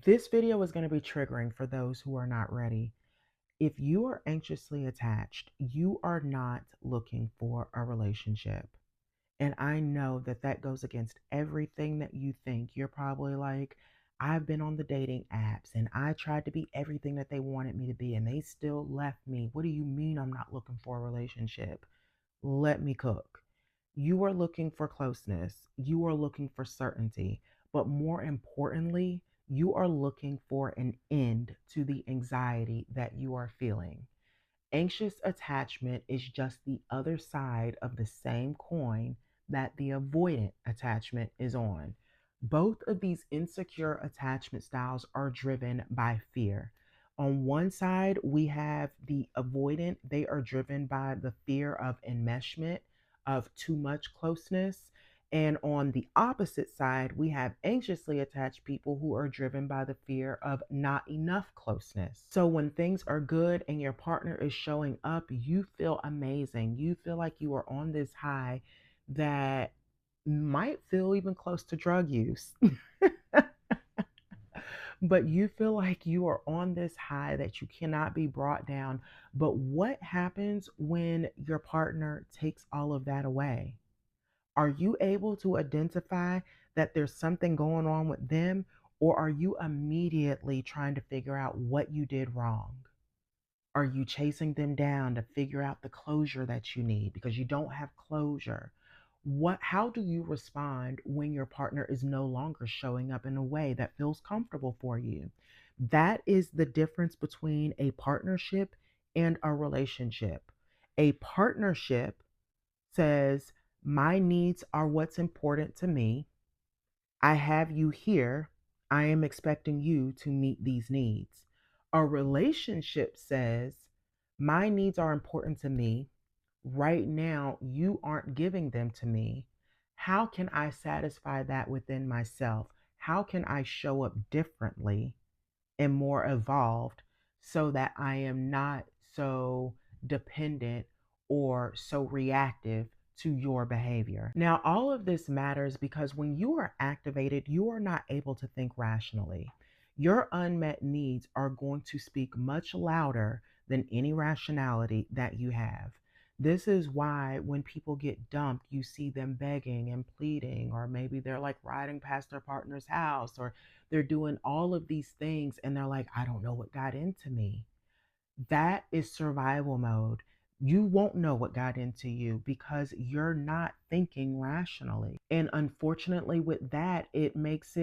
This video is going to be triggering for those who are not ready. If you are anxiously attached, you are not looking for a relationship. And I know that that goes against everything that you think. You're probably like, I've been on the dating apps and I tried to be everything that they wanted me to be and they still left me. What do you mean I'm not looking for a relationship? Let me cook. You are looking for closeness. You are looking for certainty. But more importantly, you are looking for an end to the anxiety that you are feeling. Anxious attachment is just the other side of the same coin that the avoidant attachment is on. Both of these insecure attachment styles are driven by fear. On one side, we have the avoidant, they are driven by the fear of enmeshment, of too much closeness. And on the opposite side, we have anxiously attached people who are driven by the fear of not enough closeness. So when things are good and your partner is showing up, you feel amazing. You feel like you are on this high that might feel even close to drug use. But you feel like you are on this high that you cannot be brought down. But what happens when your partner takes all of that away? Are you able to identify that there's something going on with them, or are you immediately trying to figure out what you did wrong? Are you chasing them down to figure out the closure that you need because you don't have closure? How do you respond when your partner is no longer showing up in a way that feels comfortable for you? That is the difference between a partnership and a relationship. A partnership says, my needs are what's important to me. I have you here. I am expecting you to meet these needs. A relationship says, my needs are important to me. Right now, you aren't giving them to me. How can I satisfy that within myself? How can I show up differently and more evolved so that I am not so dependent or so reactive to your behavior? Now, all of this matters because when you are activated, you are not able to think rationally. Your unmet needs are going to speak much louder than any rationality that you have. This is why when people get dumped, you see them begging and pleading, or maybe they're like riding past their partner's house, or they're doing all of these things and they're like, I don't know what got into me. That is survival mode. You won't know what got into you because you're not thinking rationally. And unfortunately, with that, it makes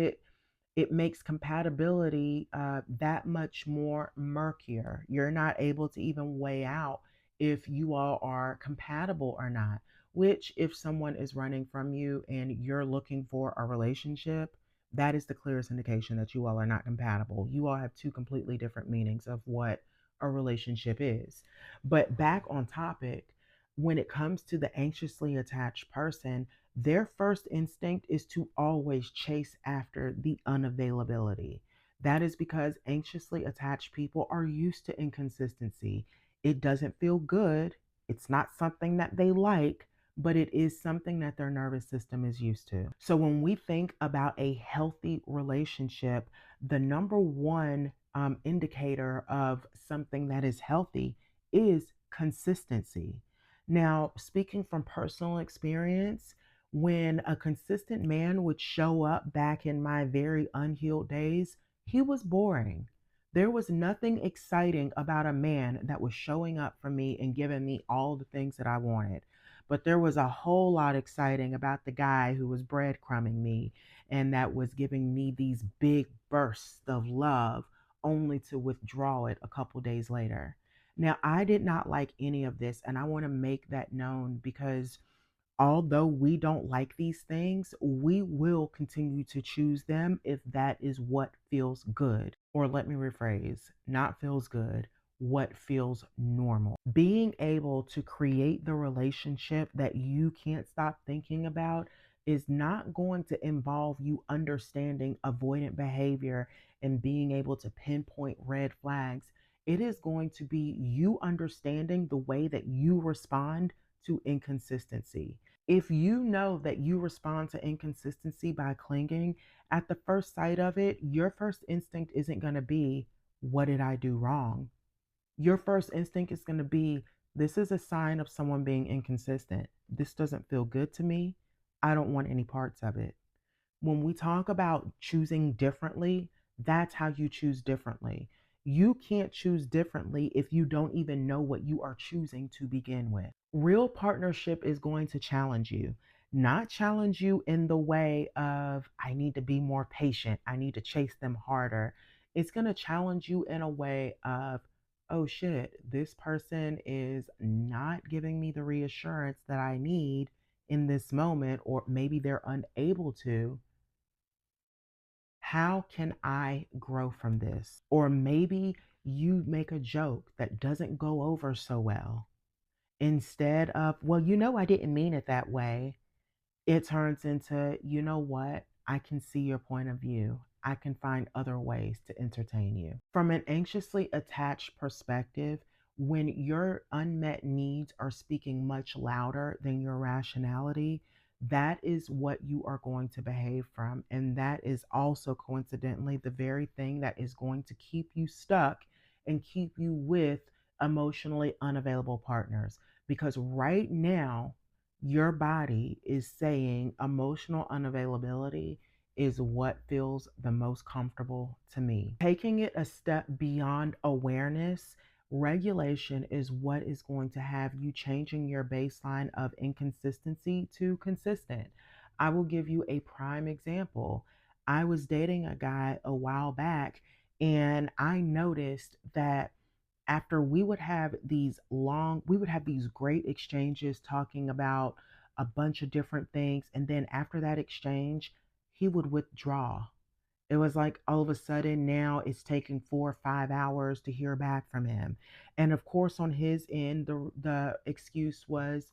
compatibility that much more murkier. You're not able to even weigh out if you all are compatible or not. Which, if someone is running from you and you're looking for a relationship, that is the clearest indication that you all are not compatible. You all have two completely different meanings of what a relationship is. But back on topic, when it comes to the anxiously attached person, their first instinct is to always chase after the unavailability. That is because anxiously attached people are used to inconsistency. It doesn't feel good. It's not something that they like, but it is something that their nervous system is used to. So when we think about a healthy relationship, the number one indicator of something that is healthy is consistency. Now, speaking from personal experience, when a consistent man would show up back in my very unhealed days, he was boring. There was nothing exciting about a man that was showing up for me and giving me all the things that I wanted. But there was a whole lot exciting about the guy who was breadcrumbing me and that was giving me these big bursts of love only to withdraw it a couple days later. Now, I did not like any of this, and I want to make that known because although we don't like these things, we will continue to choose them if that is what feels good. Or let me rephrase, not feels good, what feels normal. Being able to create the relationship that you can't stop thinking about is not going to involve you understanding avoidant behavior and being able to pinpoint red flags. It is going to be you understanding the way that you respond to inconsistency. If you know that you respond to inconsistency by clinging, at the first sight of it, your first instinct isn't going to be, what did I do wrong? Your first instinct is going to be, this is a sign of someone being inconsistent. This doesn't feel good to me. I don't want any parts of it. When we talk about choosing differently, that's how you choose differently. You can't choose differently if you don't even know what you are choosing to begin with. Real partnership is going to challenge you, not challenge you in the way of, I need to be more patient, I need to chase them harder. It's going to challenge you in a way of, oh shit, this person is not giving me the reassurance that I need in this moment, or maybe they're unable to. How can I grow from this? Or maybe you make a joke that doesn't go over so well. Instead of, well, I didn't mean it that way, it turns into, you know what? I can see your point of view. I can find other ways to entertain you. From an anxiously attached perspective, when your unmet needs are speaking much louder than your rationality, that is what you are going to behave from. And that is also coincidentally the very thing that is going to keep you stuck and keep you with emotionally unavailable partners. Because right now, your body is saying emotional unavailability is what feels the most comfortable to me. Taking it a step beyond awareness, regulation is what is going to have you changing your baseline of inconsistency to consistent. I will give you a prime example. I was dating a guy a while back, and I noticed that after we would have these great exchanges talking about a bunch of different things, and then after that exchange he would withdraw. It was like all of a sudden now it's taking 4 or 5 hours to hear back from him. And of course, on his end, the excuse was,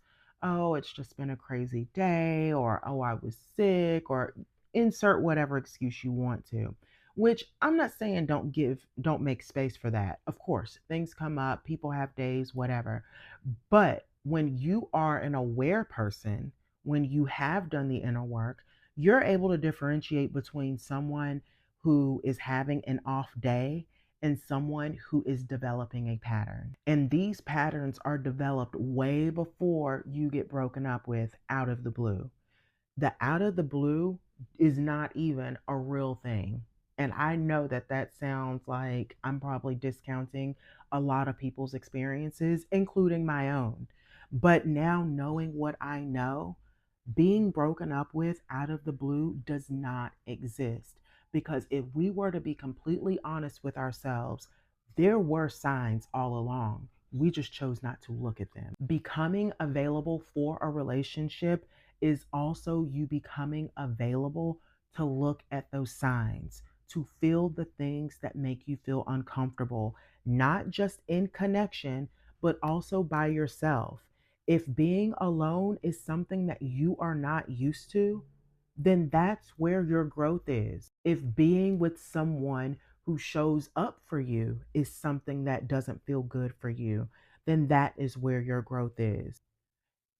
oh, it's just been a crazy day, or oh, I was sick, or insert whatever excuse you want to. Which I'm not saying don't make space for that. Of course, things come up, people have days, whatever. But when you are an aware person, when you have done the inner work, you're able to differentiate between someone who is having an off day and someone who is developing a pattern. And these patterns are developed way before you get broken up with out of the blue. The out of the blue is not even a real thing. And I know that that sounds like I'm probably discounting a lot of people's experiences, including my own. But now, knowing what I know, being broken up with out of the blue does not exist. Because if we were to be completely honest with ourselves, there were signs all along. We just chose not to look at them. Becoming available for a relationship is also you becoming available to look at those signs, to feel the things that make you feel uncomfortable, not just in connection, but also by yourself. If being alone is something that you are not used to, then that's where your growth is. If being with someone who shows up for you is something that doesn't feel good for you, then that is where your growth is.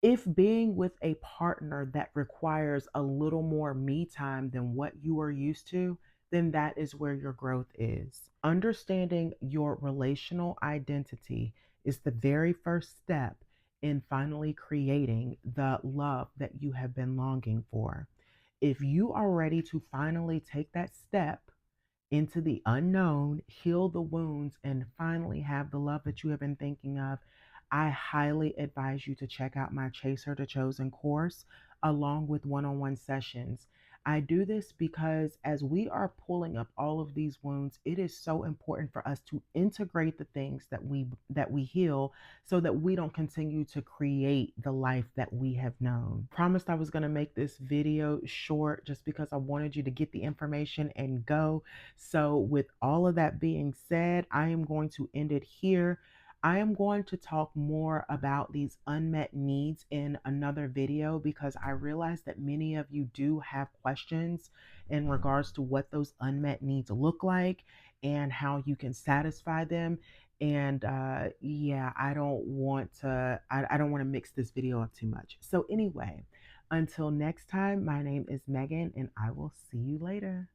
If being with a partner that requires a little more me time than what you are used to, then that is where your growth is. Understanding your relational identity is the very first step in finally creating the love that you have been longing for. If you are ready to finally take that step into the unknown, heal the wounds, and finally have the love that you have been thinking of, I highly advise you to check out my Chaser to Chosen course along with one on one sessions. I do this because as we are pulling up all of these wounds, it is so important for us to integrate the things that we heal so that we don't continue to create the life that we have known. Promised I was going to make this video short just because I wanted you to get the information and go. So, with all of that being said, I am going to end it here. I am going to talk more about these unmet needs in another video because I realize that many of you do have questions in regards to what those unmet needs look like and how you can satisfy them. And yeah, I don't want to mix this video up too much. So anyway, Until next time, my name is Megan, and I will see you later.